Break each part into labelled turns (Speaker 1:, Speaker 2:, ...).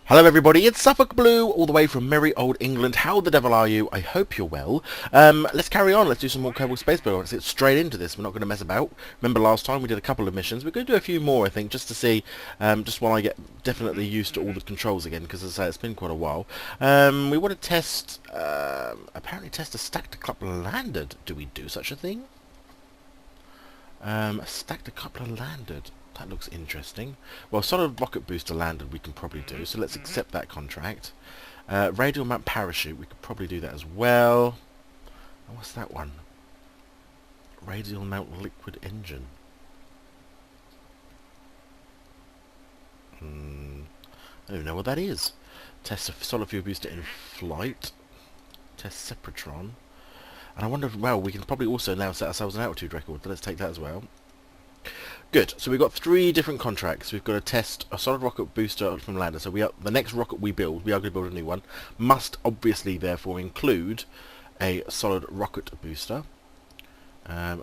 Speaker 1: Hello everybody, it's SuffolkBlue, all the way from merry old England. How the devil are you? I hope you're well. Let's carry on, let's do some more Kerbal Spacecraft. Let's get straight into this, we're not going to mess about. Remember last time we did a couple of missions, we're going to do a few more I think, just to see, just while I get definitely used to all the controls again, because as I say, it's been quite a while. We want to test, apparently test a stacked couple landed. Do we do such a thing? A stacked couple landed. That looks interesting. Well, solid rocket booster landed we can probably do, so let's accept that contract. Radial mount parachute, we could probably do that as well. Oh, what's that one? Radial mount liquid engine. I don't even know what that is. Test a solid fuel booster in flight. Test Sepratron. And I wonder, well, we can probably also now set ourselves an altitude record, so let's take that as well. Good. So we've got 3 different contracts. We've got to test a solid rocket booster from lander. So the next rocket we build, we are going to build a new one, must obviously therefore include a solid rocket booster.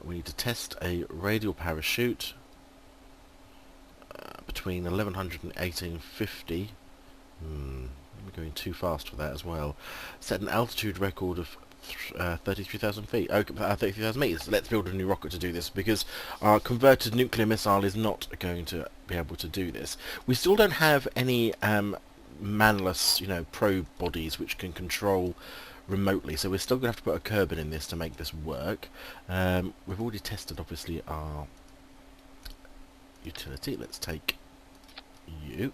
Speaker 1: We need to test a radial parachute between 1100 and 1850. We're going too fast for that as well. Set an altitude record of 33,000 feet. 33,000 meters. Let's build a new rocket to do this because our converted nuclear missile is not going to be able to do this. We still don't have any manless, probe bodies which can control remotely, so we're still going to have to put a Kerbal in this to make this work. We've already tested, obviously, our utility. Let's take you.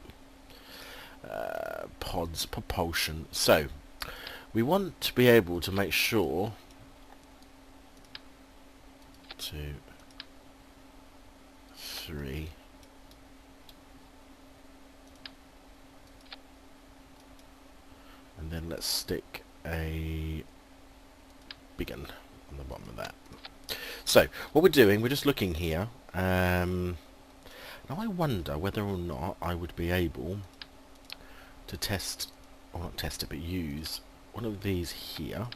Speaker 1: Pods, propulsion. So we want to be able to make sure 2, 3, and then let's stick a big one on the bottom of that. So what we're doing, we're just looking here. Now I wonder whether or not I would be able to test, or not test it, but use one of these here.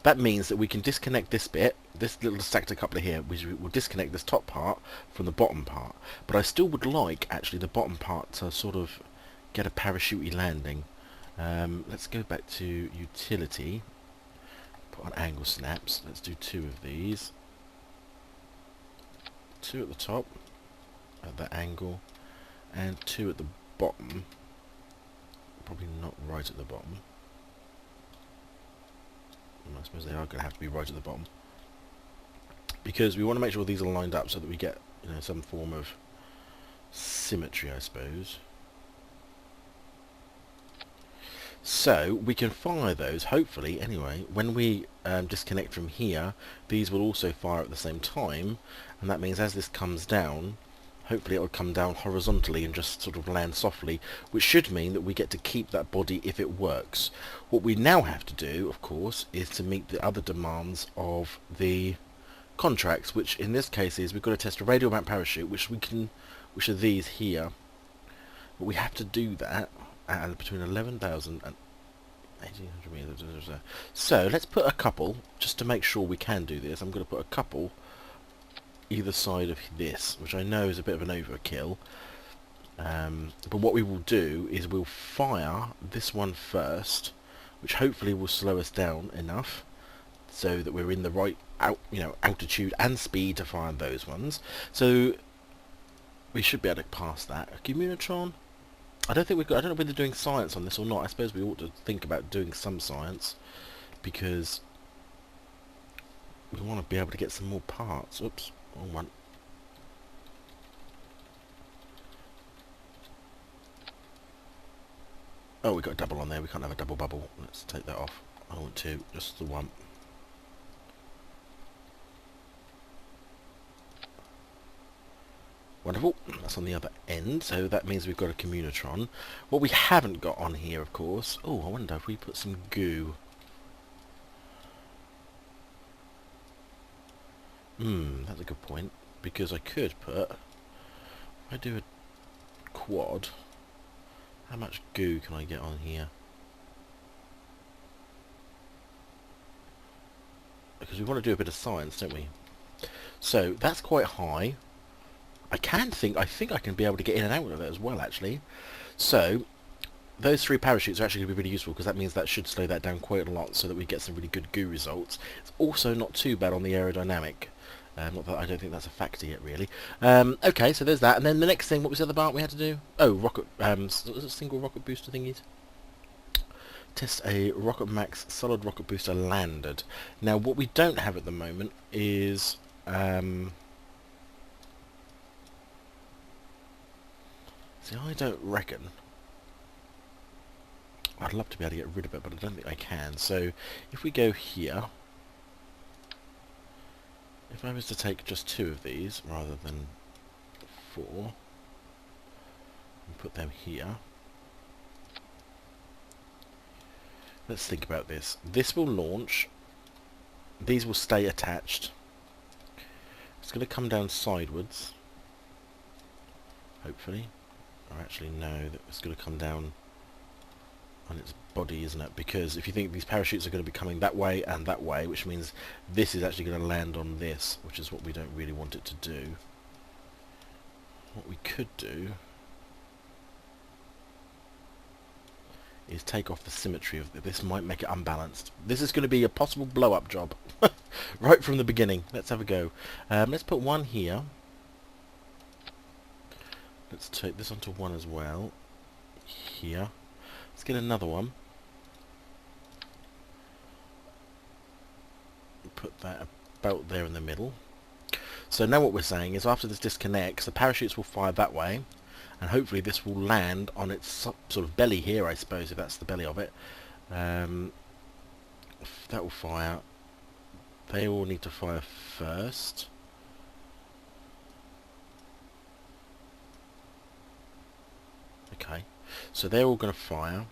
Speaker 1: That means that we can disconnect this bit, this little stacked coupler here, which will disconnect this top part from the bottom part. But I still would like, actually, the bottom part to sort of get a parachute landing. Let's go back to utility, put on angle snaps. Let's do 2 of these. 2 at the top, at that angle, and 2 at the bottom. Probably not right at the bottom. I suppose they are going to have to be right at the bottom, because we want to make sure these are lined up so that we get, some form of symmetry, I suppose. So we can fire those, hopefully, anyway. When we disconnect from here, these will also fire at the same time, and that means as this comes down, hopefully it will come down horizontally and just sort of land softly, which should mean that we get to keep that body if it works. What we now have to do, of course, is to meet the other demands of the contracts, which in this case is we've got to test a radial mount parachute, which are these here. But we have to do that at between 11,000 and 1,800 meters. So let's put a couple, just to make sure we can do this. I'm going to put a couple either side of this, which I know is a bit of an overkill, but what we will do is we'll fire this one first, which hopefully will slow us down enough so that we're in the right altitude and speed to fire those ones. So we should be able to pass that. A communitron. I don't know whether they're doing science on this or not. I suppose we ought to think about doing some science, because we want to be able to get some more parts. Oops. One. Oh, we got a double on there. We can't have a double bubble. Let's take that off. I want 2, just the 1. Wonderful. That's on the other end, so that means we've got a communitron. What we haven't got on here, of course. Oh, I wonder if we put some goo. That's a good point. Because I could put, if I do a quad, how much goo can I get on here? Because we want to do a bit of science, don't we? So that's quite high. I think I can be able to get in and out of it as well, actually. So those 3 parachutes are actually going to be really useful, because that means that should slow that down quite a lot, so that we get some really good goo results. It's also not too bad on the aerodynamic. Not that I don't think that's a factor yet, really. Okay, so there's that. And then the next thing, what was the other part we had to do? Oh, rocket, single rocket booster thingies. Test a Rocket Max solid rocket booster landed. Now, what we don't have at the moment is... see, I don't reckon... I'd love to be able to get rid of it, but I don't think I can. So, if we go here... If I was to take just 2 of these, rather than 4... and put them here... Let's think about this. This will launch. These will stay attached. It's going to come down sideways. Hopefully. Or actually no, it's going to come down on its body, isn't it? Because if you think these parachutes are going to be coming that way and that way, which means this is actually going to land on this, which is what we don't really want it to do. What we could do is take off the symmetry of this. Might make it unbalanced. This is going to be a possible blow-up job right from the beginning. Let's have a go. Let's put 1 here. Let's take this onto 1 as well. Here. Let's get another one. Put that about there in the middle. So now what we're saying is, after this disconnects, the parachutes will fire that way. And hopefully this will land on its sort of belly here, I suppose, if that's the belly of it. That will fire. They all need to fire first. Okay, so they're all going to fire.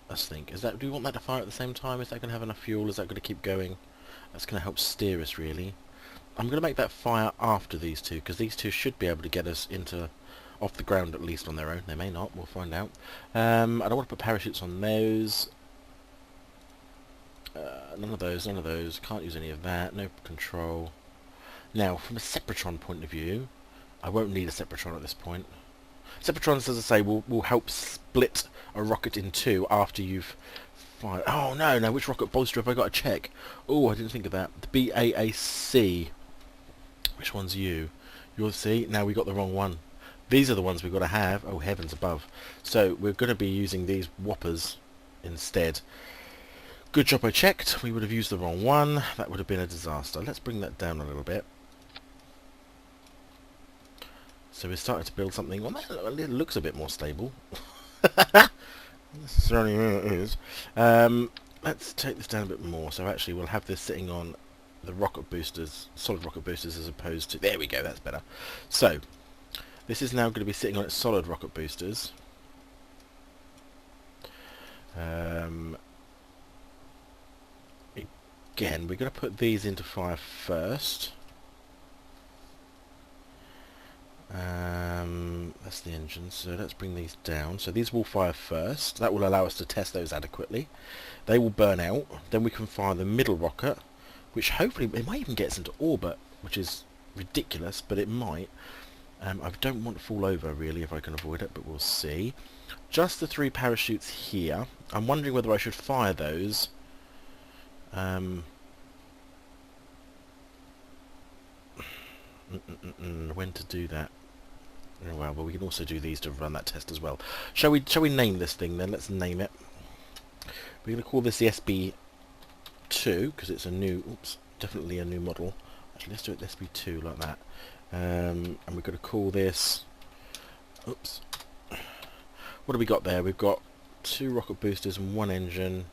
Speaker 1: Let's think. Is that? Do we want that to fire at the same time? Is that going to have enough fuel? Is that going to keep going? That's going to help steer us, really. I'm going to make that fire after these 2, because these 2 should be able to get us off the ground at least on their own. They may not, we'll find out. I don't want to put parachutes on those. None of those. Can't use any of that. No control. Now, from a Separatron point of view, I won't need a Separatron at this point. Sepatrons, as I say, will help split a rocket in 2 after you've fired. Oh, no, which rocket booster have I got to check? Oh, I didn't think of that. The BAAC. Which one's you? You'll see. Now we got the wrong one. These are the ones we've got to have. Oh, heavens above. So we're going to be using these whoppers instead. Good job I checked. We would have used the wrong one. That would have been a disaster. Let's bring that down a little bit. So we're starting to build something. Well, it looks a bit more stable. Necessarily it is. Let's take this down a bit more. So actually we'll have this sitting on the rocket boosters, solid rocket boosters, as opposed to... There we go, that's better. So, this is now going to be sitting on its solid rocket boosters. Again, we're going to put these into fire first. That's the engine, so let's bring these down. So these will fire first. That will allow us to test those adequately. They will burn out. Then we can fire the middle rocket, which hopefully, it might even get us into orbit, which is ridiculous, but it might. I don't want to fall over, really, if I can avoid it, but we'll see. Just the 3 parachutes here. I'm wondering whether I should fire those. When to do that? Oh, well, but we can also do these to run that test as well. Shall we name this thing then? Let's name it. We're going to call this the SB2 because it's a new, definitely a new model. Actually, let's do it SB2 like that. And we're going to call this, what have we got there? We've got 2 rocket boosters and 1 engine.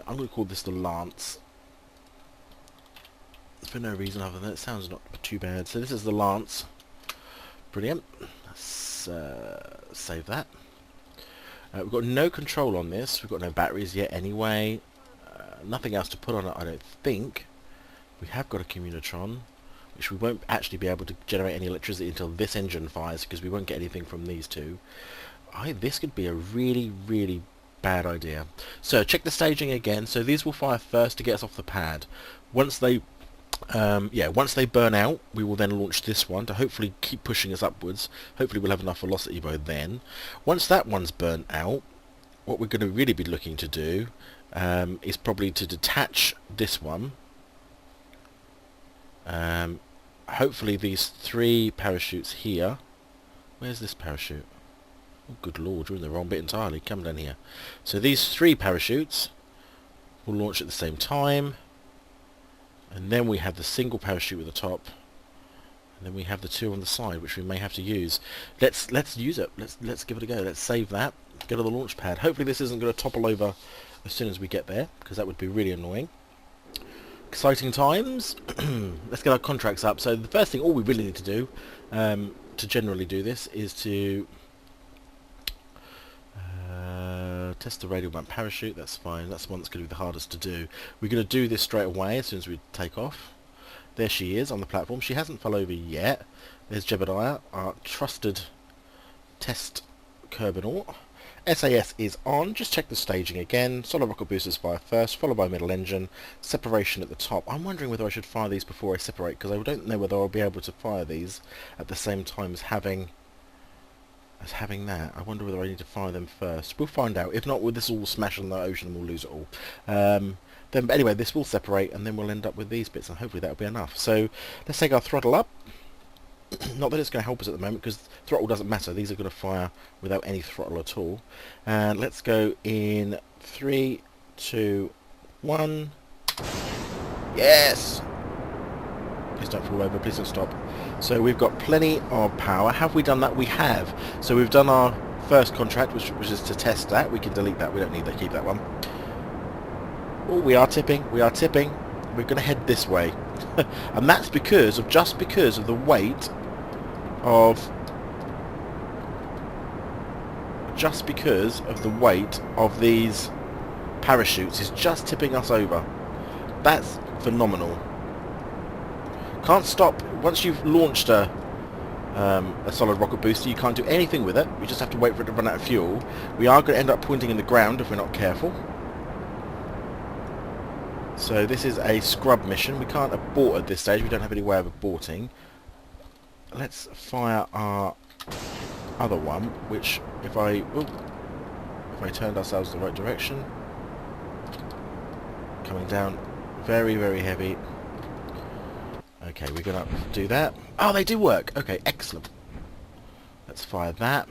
Speaker 1: I'm going to call this the Lance. For no reason other than it sounds not too bad. So this is the Lance. Brilliant. Let's save that. We've got no control on this. We've got no batteries yet anyway. Nothing else to put on it, I don't think. We have got a Communotron, which we won't actually be able to generate any electricity until this engine fires, because we won't get anything from these 2. This could be a really, really bad idea. So check the staging again. So these will fire first to get us off the pad. Once they Yeah, once they burn out, we will then launch this one to hopefully keep pushing us upwards. Hopefully we'll have enough velocity by then. Once that one's burnt out, what we're going to really be looking to do is probably to detach this one. Hopefully these 3 parachutes here. Where's this parachute? Oh, good lord, you're in the wrong bit entirely. Come down here. So these 3 parachutes will launch at the same time. And then we have the single parachute at the top. And then we have the 2 on the side, which we may have to use. Let's use it. Let's give it a go. Let's save that. Go to the launch pad. Hopefully this isn't going to topple over as soon as we get there, because that would be really annoying. Exciting times. Let's get our contracts up. So the first thing, all we really need to do to generally do this is to test the radial mount parachute. That's fine. That's the one that's going to be the hardest to do. We're going to do this straight away as soon as we take off. There she is on the platform. She hasn't fell over yet. There's Jebediah, our trusted test Kerbal. SAS is on. Just check the staging again. Solid rocket boosters fire first, followed by middle engine. Separation at the top. I'm wondering whether I should fire these before I separate, because I don't know whether I'll be able to fire these at the same time as having that. I wonder whether I need to fire them first. We'll find out. If not, this will smash in the ocean and we'll lose it all. Then, but anyway, this will separate, and then we'll end up with these bits, and hopefully that'll be enough. So let's take our throttle up. Not that it's going to help us at the moment, because throttle doesn't matter. These are going to fire without any throttle at all. And let's go in 3, 2, 1. Yes! Please don't fall over. Please don't stop. So we've got plenty of power. Have we done that? We have. So we've done our first contract, which is to test that. We can delete that. We don't need to keep that one. Oh, we are tipping. We are tipping. We're going to head this way. And that's just because of the weight of these parachutes is just tipping us over. That's phenomenal. Can't stop. Once you've launched a solid rocket booster, you can't do anything with it. We just have to wait for it to run out of fuel. We are going to end up pointing in the ground if we're not careful. So this is a scrub mission. We can't abort at this stage. We don't have any way of aborting. Let's fire our other one, which if I turned ourselves the right direction, coming down very, very heavy. Okay, we're going to do that. Oh, they do work. Okay, excellent. Let's fire that.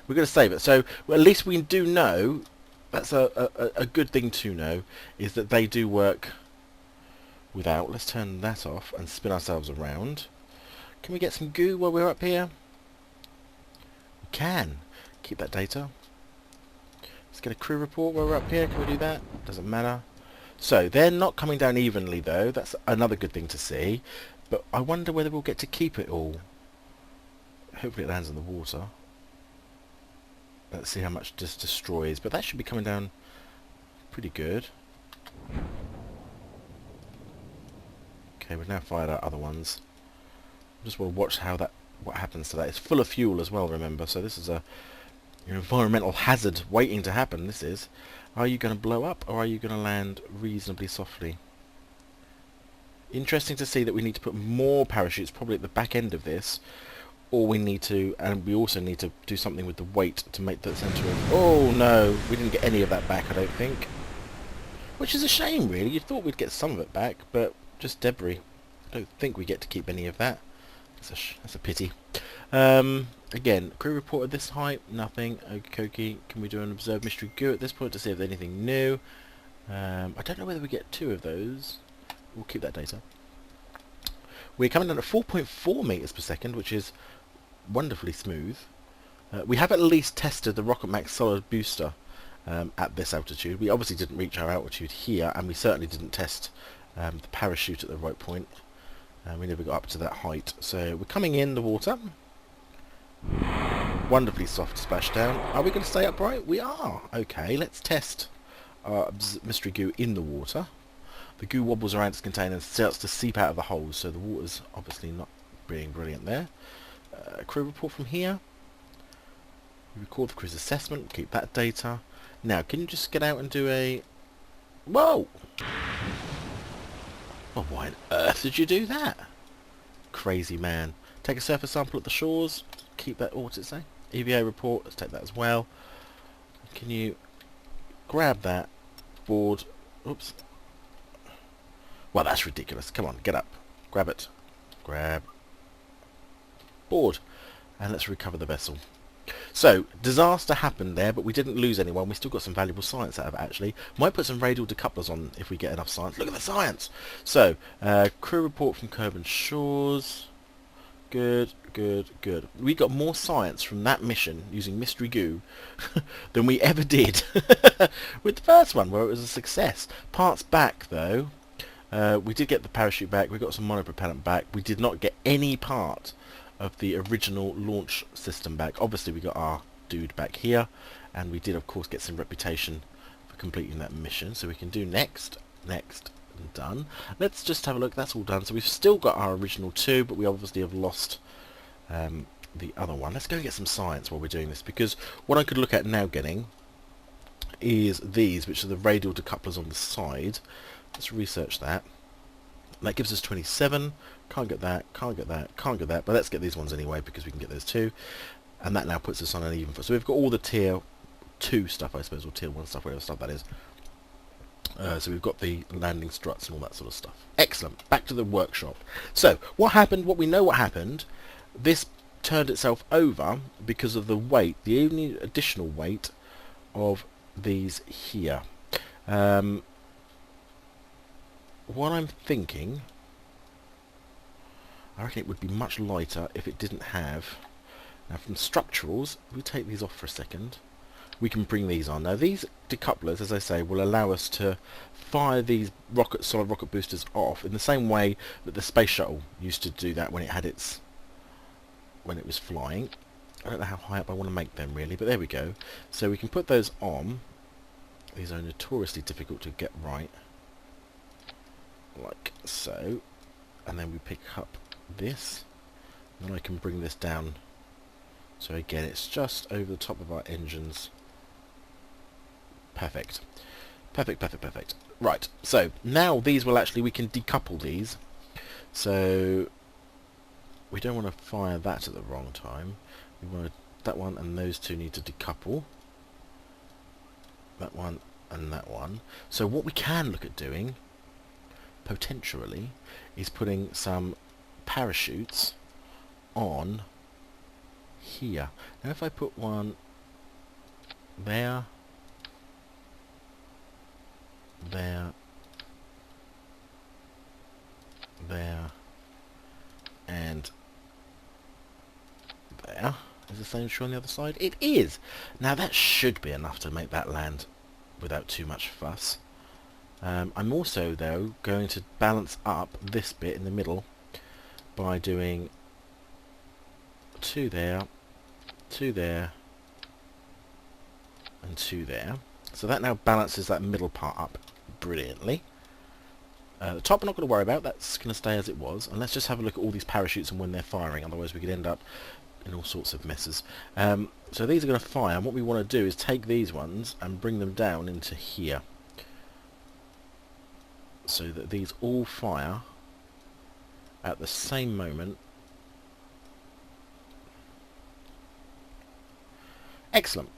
Speaker 1: We're going to save it. So well, at least we do know, that's a good thing to know, is that they do work without. Let's turn that off and spin ourselves around. Can we get some goo while we're up here? We can. Keep that data. Let's get a crew report while we're up here. Can we do that? Doesn't matter. So they're not coming down evenly though. That's another good thing to see. But I wonder whether we'll get to keep it all. Hopefully it lands in the water. Let's see how much this destroys. But that should be coming down pretty good. Okay, we've now fired our other ones. Just want to watch what happens to that. It's full of fuel as well, remember. So this is an environmental hazard waiting to happen. This is. Are you going to blow up, or are you going to land reasonably softly? Interesting to see that we need to put more parachutes probably at the back end of this, or we need to, and we also need to do something with the weight to make that centre of... Oh no, we didn't get any of that back, I don't think. Which is a shame, really. You thought we'd get some of it back, but just debris. I don't think we get to keep any of that. That's a pity. Again, crew report at this height, nothing. Okie. Can we do an observed mystery goo at this point to see if there's anything new? I don't know whether we get 2 of those. We'll keep that data. We're coming down at 4.4 meters per second, which is wonderfully smooth. We have at least tested the Rocket Max solid booster at this altitude. We obviously didn't reach our altitude here, and we certainly didn't test the parachute at the right point. We never got up to that height. So we're coming in the water. Wonderfully soft splashdown. Are we going to stay upright? We are. Okay, let's test our mystery goo in the water. The goo wobbles around its container and starts to seep out of the holes, so the water's obviously not being brilliant there. Crew report from here. We record the crew's assessment, keep that data. Now, can you just get out and do a... Whoa! Well, why on earth did you do that? Crazy man. Take a surface sample at the shores. Keep that, what's it say? EVA report, let's take that as well. Can you grab that board? Oops. Well, that's ridiculous. Come on, get up. Grab it. Grab. Board. And let's recover the vessel. So, disaster happened there, but we didn't lose anyone. We still got some valuable science out of it, actually. Might put some radial decouplers on if we get enough science. Look at the science! So, crew report from Kerbal shores. Good, good, good. We got more science from that mission using mystery goo than we ever did with the first one, where it was a success. Parts back, though. We did get the parachute back. We got some monopropellant back. We did not get any part of the original launch system back. Obviously, we got our dude back here, and we did, of course, get some reputation for completing that mission. So we can do next, next, and done. Let's just have a look. That's all done. So we've still got our original two, but we obviously have lost the other one. Let's go and get some science while we're doing this, because what I could look at now getting is these, which are the radial decouplers on the side. Let's research that. That gives us 27. Can't get that, can't get that, can't get that. But let's get these ones anyway, because we can get those too. And that now puts us on an even foot. So we've got all the tier 2 stuff, I suppose, or tier 1 stuff, whatever stuff that is. So we've got the landing struts and all that sort of stuff. Excellent. Back to the workshop. So what happened, what we know what happened, this turned itself over because of the weight, the only additional weight of these here. What I'm thinking, I reckon it would be much lighter if it didn't have. Now from structurals, if we take these off for a second, we can bring these on. Now these decouplers, as I say, will allow us to fire these solid rocket boosters off in the same way that the space shuttle used to do that when it had when it was flying. I don't know how high up I want to make them really, but there we go. So we can put those on. These are notoriously difficult to get right, like so, and then we pick up this, and then I can bring this down. So again, it's just over the top of our engines. Perfect. Perfect, perfect, perfect. Right, so now these will actually, we can decouple these. So we don't want to fire that at the wrong time. We want that one and those two need to decouple. That one and that one. So what we can look at doing, potentially, is putting some parachutes on here. Now if I put one there, there, there, and there. Is the same true on the other side? It is! Now that should be enough to make that land without too much fuss. I'm also, though, going to balance up this bit in the middle by doing two there, and two there. So that now balances that middle part up brilliantly. The top I'm not going to worry about, that's going to stay as it was. And let's just have a look at all these parachutes and when they're firing, otherwise we could end up in all sorts of messes. So these are going to fire, and what we want to do is take these ones and bring them down into here, so that these all fire at the same moment. Excellent.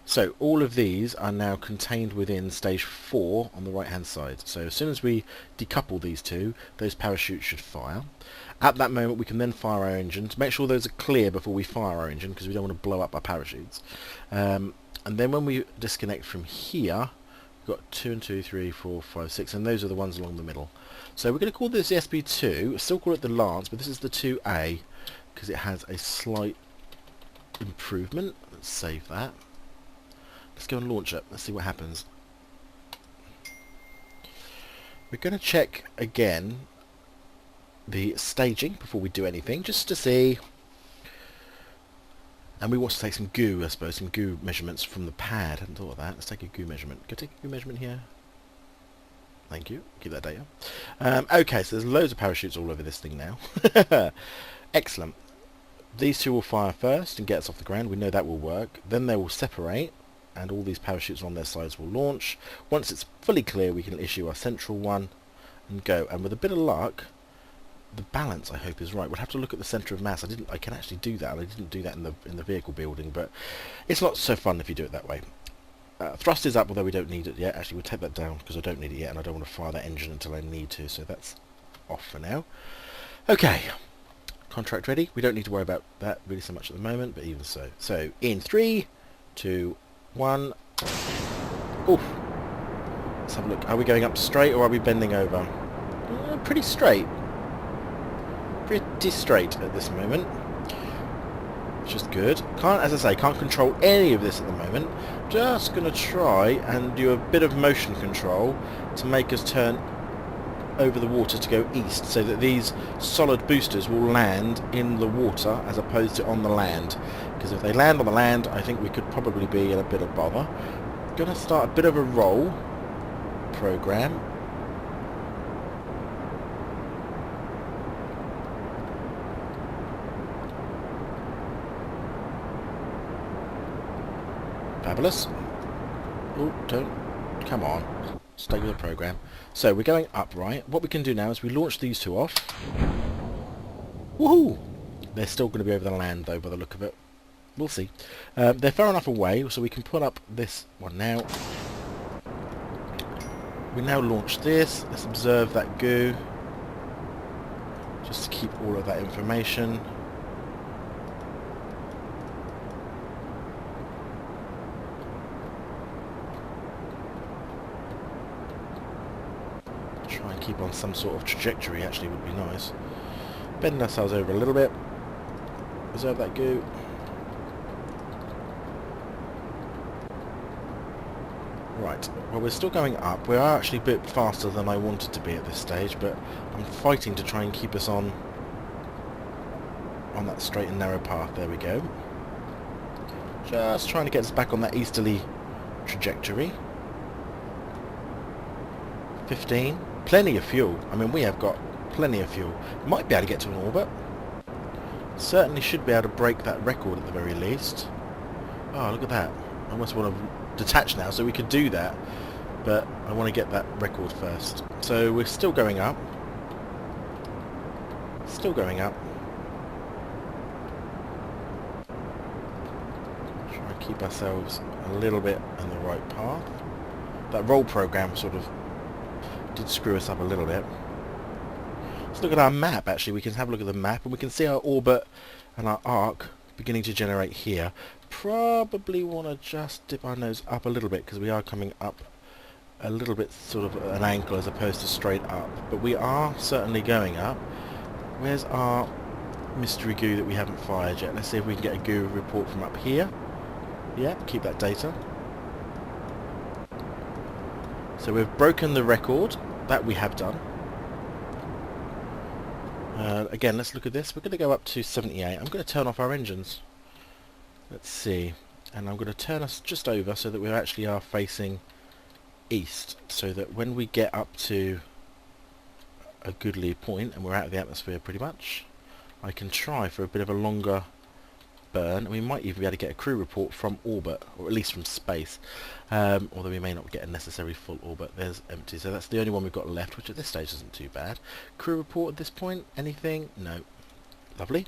Speaker 1: So all of these are now contained within stage 4 on the right hand side. So as soon as we decouple these two, those parachutes should fire. At that moment we can then fire our engines. Make sure those are clear before we fire our engine, because we don't want to blow up our parachutes. And then when we disconnect from here, we've got 2 and 2, 3, 4, 5, 6, and those are the ones along the middle. So we're going to call this the SB2, still call it the Lance, but this is the 2A, because it has a slight improvement. Let's save that. Let's go and launch it. Let's see what happens. We're going to check again the staging before we do anything, just to see. And we want to take some goo, I suppose, some goo measurements from the pad. I hadn't thought of that. Let's take a goo measurement. Go take a goo measurement here. Thank you. Keep that data. Okay, so there's loads of parachutes all over this thing now. Excellent. These two will fire first and get us off the ground. We know that will work. Then they will separate, and all these parachutes on their sides will launch. Once it's fully clear, we can issue our central one, and go. And with a bit of luck, the balance I hope is right. We'll have to look at the centre of mass. I can actually do that. I didn't do that in the vehicle building, but it's not so fun if you do it that way. Thrust is up, although we don't need it yet. Actually, we'll take that down because I don't need it yet, and I don't want to fire that engine until I need to. So that's off for now. Okay, contract ready. We don't need to worry about that really so much at the moment, but even so. So in 3, 2, 1. Oof. Let's have a look. Are we going up straight or are we bending over? Pretty straight. Pretty straight at this moment. Which is good. As I say, can't control any of this at the moment. Just going to try and do a bit of motion control to make us turn over the water to go east, so that these solid boosters will land in the water as opposed to on the land. Because if they land on the land, I think we could probably be in a bit of bother. Going to start a bit of a roll program. Fabulous. Oh, don't. Come on. Stay with the program. So we're going up, right? What we can do now is we launch these two off. Woohoo! They're still going to be over the land, though, by the look of it. We'll see. They're far enough away, so we can pull up this one now. We now launch this. Let's observe that goo. Just to keep all of that information. Try and keep on some sort of trajectory actually would be nice. Bend ourselves over a little bit. Observe that goo. Right, well we're still going up. We are actually a bit faster than I wanted to be at this stage, but I'm fighting to try and keep us on that straight and narrow path. There we go. Just trying to get us back on that easterly trajectory. 15. Plenty of fuel. I mean, we have got plenty of fuel. Might be able to get to an orbit. Certainly should be able to break that record at the very least. Oh, look at that. I almost want to detach now so we could do that. But I want to get that record first. So we're still going up. Still going up. Try and keep ourselves a little bit on the right path. That roll program sort of did screw us up a little bit. Let's look at our map. Actually, we can have a look at the map and we can see our orbit and our arc beginning to generate here. Probably want to just dip our nose up a little bit because we are coming up a little bit sort of an angle as opposed to straight up, but we are certainly going up. Where's our mystery goo that we haven't fired yet? Let's see if we can get a goo report from up here. Yeah, keep that data. So we've broken the record. That we have done. Again, let's look at this. We're going to go up to 78. I'm going to turn off our engines. Let's see. And I'm going to turn us just over so that we actually are facing east. So that when we get up to a goodly point, and we're out of the atmosphere pretty much, I can try for a bit of a longer burn. And we might even be able to get a crew report from orbit, or at least from space. Although we may not get a necessary full orbit. There's empty, so that's the only one we've got left, which at this stage isn't too bad. Crew report at this point? Anything? No. Lovely.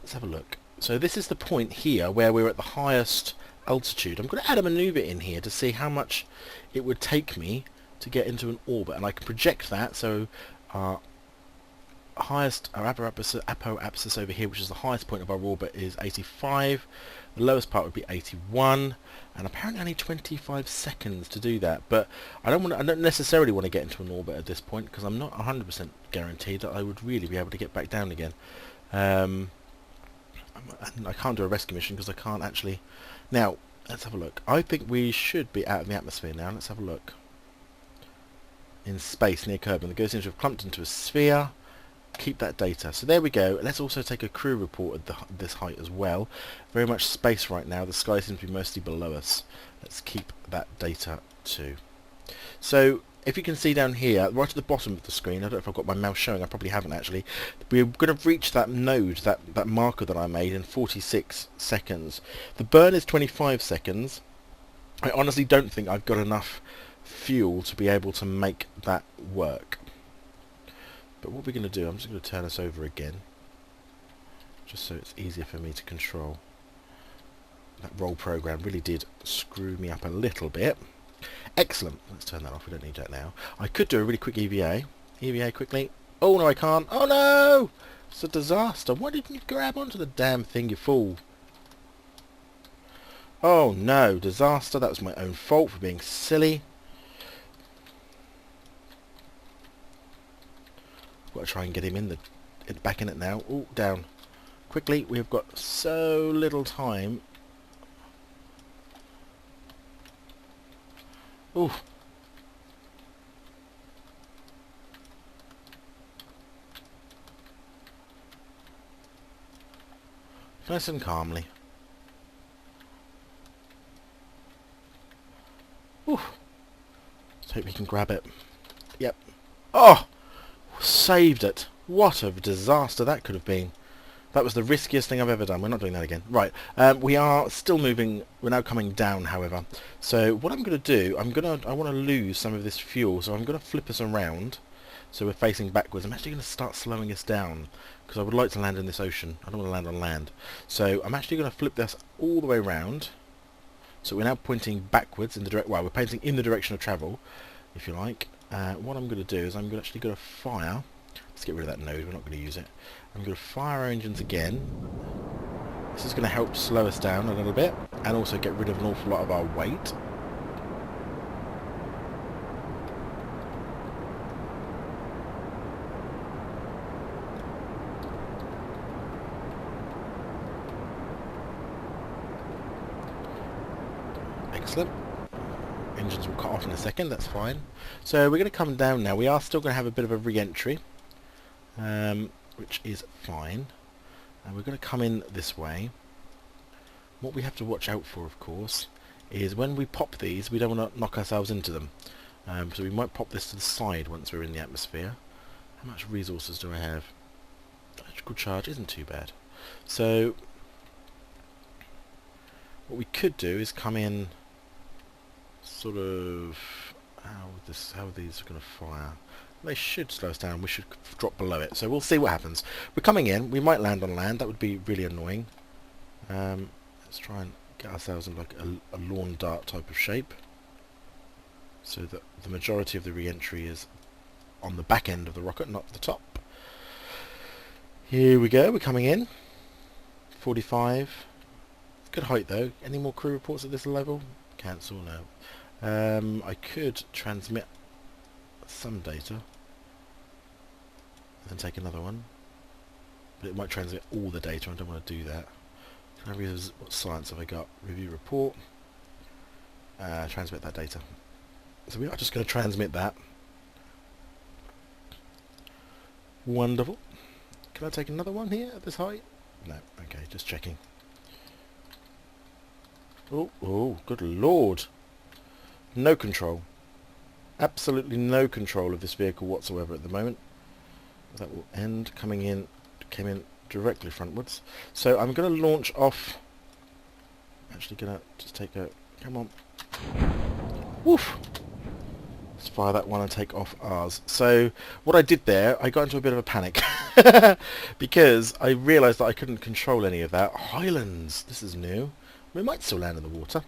Speaker 1: Let's have a look. So this is the point here where we're at the highest altitude. I'm going to add a maneuver in here to see how much it would take me to get into an orbit, and I can project that. So our highest, our apoapsis over here, which is the highest point of our orbit, is 85. The lowest part would be 81, and apparently only 25 seconds to do that. But I don't necessarily want to get into an orbit at this point because I'm not 100% guaranteed that I would really be able to get back down again. I can't do a rescue mission because I can't actually. Now let's have a look. I think we should be out of the atmosphere now. Let's have a look. In space near Kerbal, the ghost seems to have clumped into a sphere. Keep that data. So there we go. Let's also take a crew report at this height as well. Very much space right now. The sky seems to be mostly below us. Let's keep that data too. So if you can see down here, right at the bottom of the screen, I don't know if I've got my mouse showing, I probably haven't actually, we're going to reach that node, that marker that I made in 46 seconds. The burn is 25 seconds. I honestly don't think I've got enough fuel to be able to make that work. But what we're going to do, I'm just going to turn this over again, just so it's easier for me to control. That roll program really did screw me up a little bit. Excellent. Let's turn that off. We don't need that now. I could do a really quick EVA. EVA quickly. Oh no, I can't. Oh no! It's a disaster. Why didn't you grab onto the damn thing, you fool? Oh no, disaster. That was my own fault for being silly. Got to try and get him in the back in it now. Oh, down. Quickly, we've got so little time. Ooh. Nice and calmly. Ooh. Let's hope we can grab it. Yep. Oh! Saved it. What a disaster that could have been. That was the riskiest thing I've ever done. We're not doing that again. Right. We are still moving. We're now coming down, however. So what I'm going to do, I want to lose some of this fuel, so I'm going to flip us around so we're facing backwards. I'm actually going to start slowing us down because I would like to land in this ocean. I don't want to land on land. So I'm actually going to flip this all the way around. So we're now pointing backwards in the direction. Well, we're pointing in the direction of travel, if you like. What I'm going to do is I'm actually going to fire. Let's get rid of that node. We're not going to use it. I'm going to fire our engines again. This is going to help slow us down a little bit and also get rid of an awful lot of our weight. Excellent. Engines will cut off in a second, that's fine. So we're going to come down now. We are still going to have a bit of a re-entry, which is fine. And we're going to come in this way. What we have to watch out for, of course, is when we pop these, we don't want to knock ourselves into them. So we might pop this to the side once we're in the atmosphere. How much resources do I have? Electrical charge isn't too bad. So what we could do is come in sort of how are these going to fire? They should slow us down. We should drop below it. So we'll see what happens. We're coming in. We might land on land. That would be really annoying. Let's try and get ourselves in like a lawn dart type of shape, so that the majority of the re-entry is on the back end of the rocket, not the top. Here we go. We're coming in. 45. Good height though. Any more crew reports at this level? Cancel now. I could transmit some data and then take another one, but it might transmit all the data. I don't want to do that. Can I read what science have I got? Review report. Transmit that data. So we are just going to transmit that. Wonderful. Can I take another one here at this height? No. Okay, just checking. Oh, good lord. No control. Absolutely no control of this vehicle whatsoever at the moment. That will end. Came in directly frontwards. So I'm going to launch off. Actually going to just take a... Come on. Woof! Let's fire that one and take off ours. So what I did there, I got into a bit of a panic. Because I realised that I couldn't control any of that. Highlands! This is new. We might still land in the water,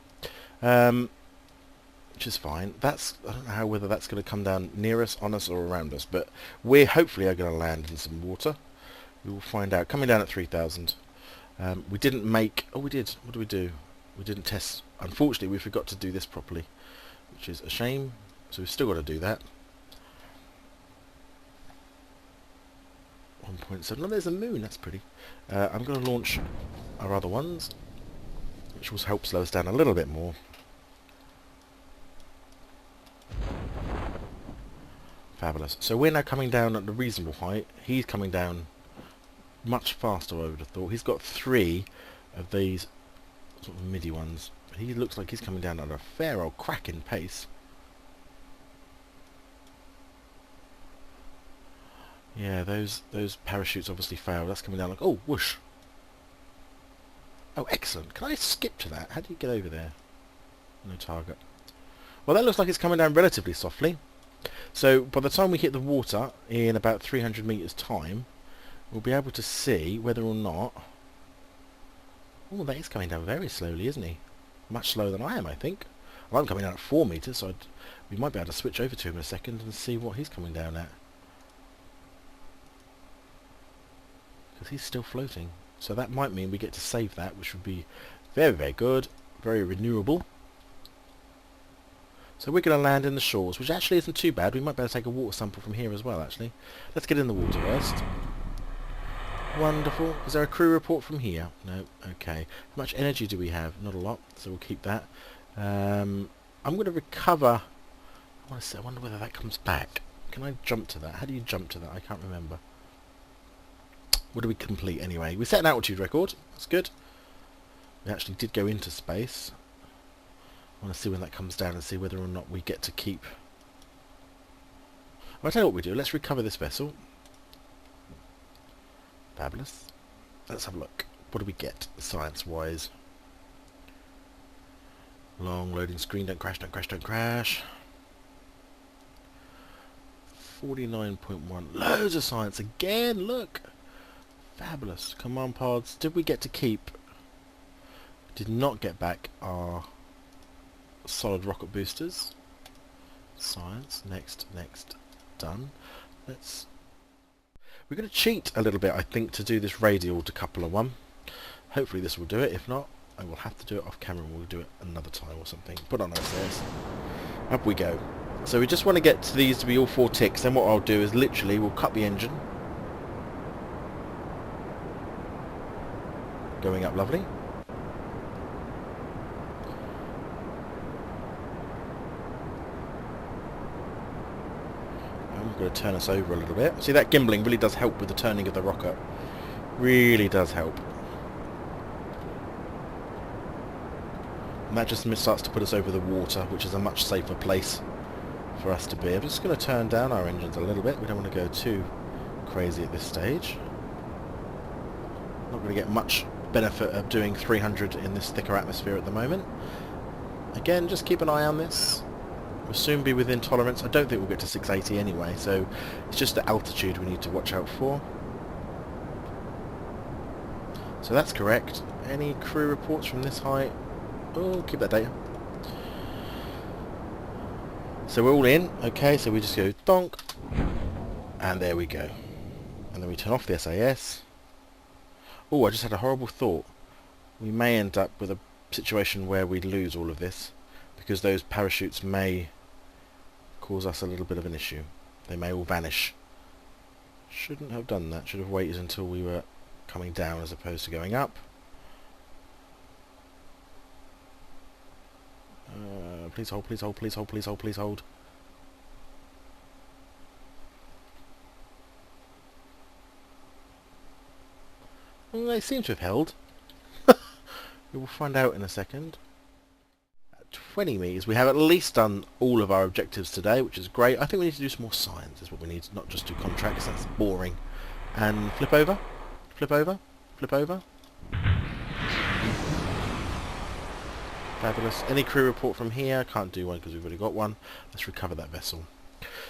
Speaker 1: which is fine. I don't know whether that's going to come down near us, on us, or around us, but we hopefully are going to land in some water. We will find out. Coming down at 3,000. We didn't make... Oh, we did. What did we do? We didn't test. Unfortunately, we forgot to do this properly, which is a shame. So we've still got to do that. 1.7. Oh, there's a moon. That's pretty. I'm going to launch our other ones, which will help slow us down a little bit more. Fabulous. So we're now coming down at a reasonable height. He's coming down much faster, I would have thought. He's got 3 of these sort of midi ones. He looks like he's coming down at a fair old cracking pace. Yeah, those parachutes obviously failed. That's coming down like... Oh, whoosh. Oh, excellent. Can I skip to that? How do you get over there? No target. Well, that looks like it's coming down relatively softly. So by the time we hit the water in about 300 meters time, we'll be able to see whether or not... Oh, that is coming down very slowly, isn't he? Much slower than I am, I think. Well, I'm coming down at 4 meters, so we might be able to switch over to him in a second and see what he's coming down at. Because he's still floating. So that might mean we get to save that, which would be very, very good. Very renewable. So we're going to land in the shores, which actually isn't too bad. We might be able to take a water sample from here as well, actually. Let's get in the water first. Wonderful. Is there a crew report from here? No. Okay. How much energy do we have? Not a lot, so we'll keep that. I'm going to recover... I wonder whether that comes back. Can I jump to that? How do you jump to that? I can't remember. What do we complete anyway? We set an altitude record. That's good. We actually did go into space. I want to see when that comes down and see whether or not we get to keep... I'll tell you what we do. Let's recover this vessel. Fabulous. Let's have a look. What do we get, science-wise? Long loading screen. Don't crash, don't crash, don't crash. 49.1. Loads of science again, look! Fabulous. Command pods. Did we get to keep... Did not get back our solid rocket boosters. Science. Next. Done. Let's... We're going to cheat a little bit, I think, to do this radial decoupler one. Hopefully this will do it. If not, I will have to do it off camera and we'll do it another time or something. Put on ourselves. Up we go. So we just want to get to these to be all 4 ticks. Then what I'll do is literally we'll cut the engine. Going up lovely. I'm going to turn us over a little bit. See, that gimbling really does help with the turning of the rocket. Really does help. And that just starts to put us over the water, which is a much safer place for us to be. I'm just going to turn down our engines a little bit. We don't want to go too crazy at this stage. Not going to get much benefit of doing 300 in this thicker atmosphere at the moment. Again, just keep an eye on this. We'll soon be within tolerance. I don't think we'll get to 680 anyway, so it's just the altitude we need to watch out for. So that's correct. Any crew reports from this height? Oh, keep that data. So we're all in. Okay, so we just go donk. And there we go. And then we turn off the SAS. Oh, I just had a horrible thought. We may end up with a situation where we lose all of this, because those parachutes may cause us a little bit of an issue. They may all vanish. Shouldn't have done that. Should have waited until we were coming down as opposed to going up. Please hold, please hold, please hold, please hold, please hold. Well, they seem to have held. We will find out in a second. At 20 meters, we have at least done all of our objectives today, which is great. I think we need to do some more science, is what we need, not just do contracts. That's boring. And flip over, flip over, flip over. Fabulous. Any crew report from here? Can't do one because we've already got one. Let's recover that vessel.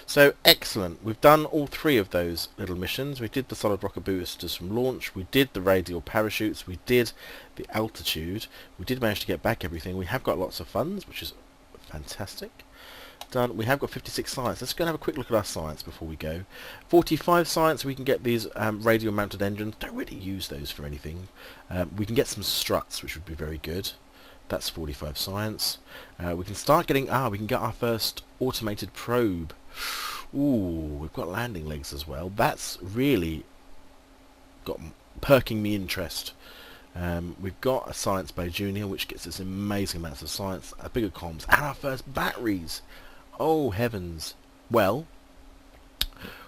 Speaker 1: So, excellent. We've done all 3 of those little missions. We did the solid rocket boosters from launch. We did the radial parachutes. We did the altitude. We did manage to get back everything. We have got lots of funds, which is fantastic. Done. We have got 56 science. Let's go and have a quick look at our science before we go. 45 science. We can get these radial mounted engines. Don't really use those for anything. We can get some struts, which would be very good. That's 45 science. We can start getting... we can get our first automated probe. Ooh, we've got landing legs as well. That's really got perking me interest. We've got a science bay junior, which gets us amazing amounts of science, a bigger comms, and our first batteries. Oh, heavens. Well,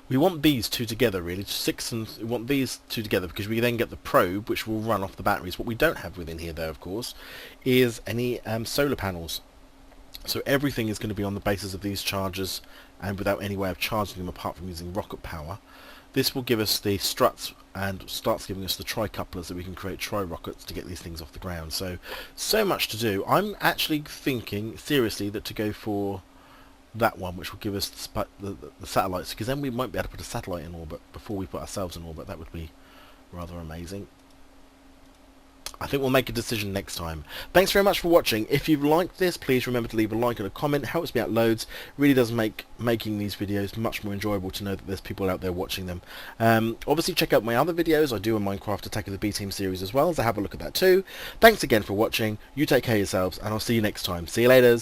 Speaker 1: we want these 2 together, really. 6 and... We want these 2 together because we then get the probe, which will run off the batteries. What we don't have within here, though, of course, is any solar panels. So everything is going to be on the basis of these chargers and without any way of charging them apart from using rocket power. This will give us the struts and starts giving us the tri-couplers that we can create tri-rockets to get these things off the ground. So much to do. I'm actually thinking seriously that to go for that one, which will give us the satellites, because then we might be able to put a satellite in orbit before we put ourselves in orbit. That would be rather amazing. I think we'll make a decision next time. Thanks very much for watching. If you've liked this, please remember to leave a like and a comment. It helps me out loads. Really does make making these videos much more enjoyable to know that there's people out there watching them. Obviously check out my other videos. I do a Minecraft Attack of the B-Team series as well, so have a look at that too. Thanks again for watching. You take care of yourselves, and I'll see you next time. See you later.